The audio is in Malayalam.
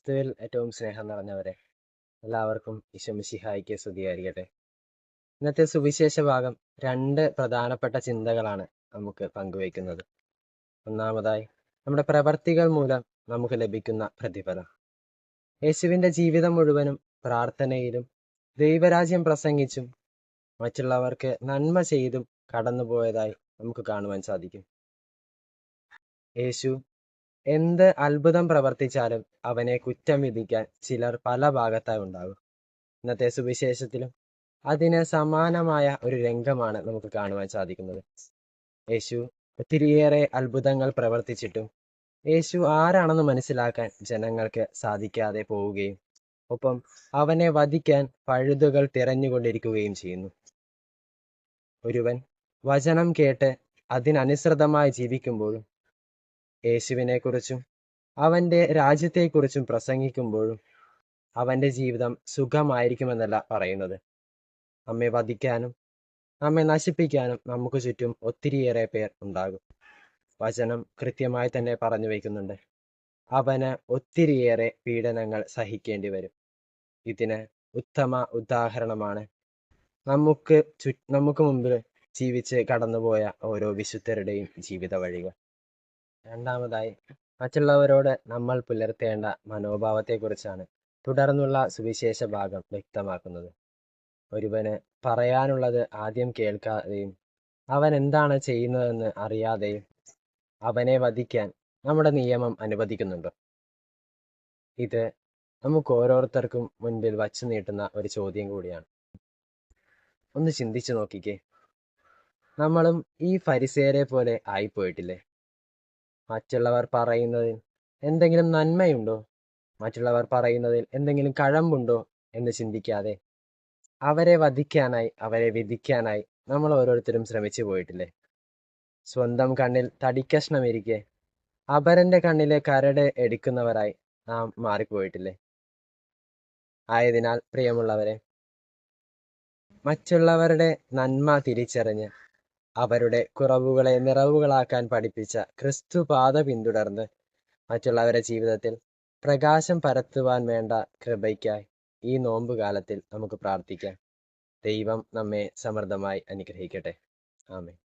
ക്രിസ്തുവിൽ ഏറ്റവും സ്നേഹം നിറഞ്ഞവരെ, എല്ലാവർക്കും ഈശോമിശിഹായ്ക്ക് സ്തുതിയായിരിക്കട്ടെ. ഇന്നത്തെ സുവിശേഷ ഭാഗം 2 പ്രധാനപ്പെട്ട ചിന്തകളാണ് നമുക്ക് പങ്കുവയ്ക്കുന്നത്. ഒന്നാമതായി, നമ്മുടെ പ്രവർത്തികൾ മൂലം നമുക്ക് ലഭിക്കുന്ന പ്രതിഫലം. യേശുവിന്റെ ജീവിതം മുഴുവനും പ്രാർത്ഥനയിലും ദൈവരാജ്യം പ്രസംഗിച്ചും മറ്റുള്ളവർക്ക് നന്മ ചെയ്തും കടന്നുപോയതായി നമുക്ക് കാണുവാൻ സാധിക്കും. യേശു എന്ത് അത്ഭുതം പ്രവർത്തിച്ചാലും അവനെ കുറ്റം വിധിക്കാൻ ചിലർ പല ഭാഗത്തായി ഉണ്ടാകും. ഇന്നത്തെ സുവിശേഷത്തിലും അതിന് സമാനമായ ഒരു രംഗമാണ് നമുക്ക് കാണുവാൻ സാധിക്കുന്നത്. യേശു ഒത്തിരിയേറെ അത്ഭുതങ്ങൾ പ്രവർത്തിച്ചിട്ടും യേശു ആരാണെന്ന് മനസ്സിലാക്കാൻ ജനങ്ങൾക്ക് സാധിക്കാതെ പോവുകയും ഒപ്പം അവനെ വധിക്കാൻ പഴുതുകൾ തിരഞ്ഞുകൊണ്ടിരിക്കുകയും ചെയ്യുന്നു. ഒരുവൻ വചനം കേട്ട് അതിനനുസൃതമായി ജീവിക്കുമ്പോഴും യേശുവിനെ കുറിച്ചും അവന്റെ രാജ്യത്തെക്കുറിച്ചും പ്രസംഗിക്കുമ്പോഴും അവന്റെ ജീവിതം സുഖമായിരിക്കുമെന്നല്ല പറയുന്നത്. നമ്മെ വധിക്കാനും നമ്മെ നശിപ്പിക്കാനും നമുക്ക് ചുറ്റും ഒത്തിരിയേറെ പേർ ഉണ്ടാകും. വചനം കൃത്യമായി തന്നെ പറഞ്ഞു വയ്ക്കുന്നുണ്ട്, അവന് ഒത്തിരിയേറെ പീഡനങ്ങൾ സഹിക്കേണ്ടി വരും. ഇതിന് ഉത്തമ ഉദാഹരണമാണ് നമുക്ക് മുമ്പിൽ ജീവിച്ച് കടന്നുപോയ ഓരോ വിശുദ്ധരുടെയും ജീവിത വഴികൾ. രണ്ടാമതായി, മറ്റുള്ളവരോട് നമ്മൾ പുലർത്തേണ്ട മനോഭാവത്തെക്കുറിച്ചാണ് തുടർന്നുള്ള സുവിശേഷ ഭാഗം വ്യക്തമാക്കുന്നത്. ഒരുവന് പറയാനുള്ളത് ആദ്യം കേൾക്കാതെയും അവൻ എന്താണ് ചെയ്യുന്നതെന്ന് അറിയാതെയും അവനെ വധിക്കാൻ നമ്മുടെ നിയമം അനുവദിക്കുന്നുണ്ടോ? ഇത് നമുക്ക് ഓരോരുത്തർക്കും മുൻപിൽ വച്ചു നീട്ടുന്ന ഒരു ചോദ്യം കൂടിയാണ്. ഒന്ന് ചിന്തിച്ചു നോക്കിക്കേ, നമ്മളും ഈ ഫരിസേയരെ പോലെ ആയിപ്പോയിട്ടില്ലേ? മറ്റുള്ളവർ പറയുന്നതിൽ എന്തെങ്കിലും നന്മയുണ്ടോ, മറ്റുള്ളവർ പറയുന്നതിൽ എന്തെങ്കിലും കഴമ്പുണ്ടോ എന്ന് ചിന്തിക്കാതെ അവരെ വധിക്കാനായി, അവരെ വിധിക്കാനായി നമ്മൾ ഓരോരുത്തരും ശ്രമിച്ചു പോയിട്ടില്ലേ? സ്വന്തം കണ്ണിൽ തടിക്കഷ്ണമിരിക്കെ അപരന്റെ കണ്ണിലെ കരട് എടുക്കുന്നവരായി നാം മാറിപ്പോയിട്ടില്ലേ? ആയതിനാൽ പ്രിയമുള്ളവരെ, മറ്റുള്ളവരുടെ നന്മ തിരിച്ചറിഞ്ഞ് അവരുടെ കുറവുകളെ നിറവുകളാക്കാൻ പഠിപ്പിച്ച ക്രിസ്തു പാത പിന്തുടർന്ന് മറ്റുള്ളവരുടെ ജീവിതത്തിൽ പ്രകാശം പരത്തുവാൻ വേണ്ട കൃപയ്ക്കായി ഈ നോമ്പുകാലത്തിൽ നമുക്ക് പ്രാർത്ഥിക്കാം. ദൈവം നമ്മെ സമൃദ്ധമായി അനുഗ്രഹിക്കട്ടെ. ആമേൻ.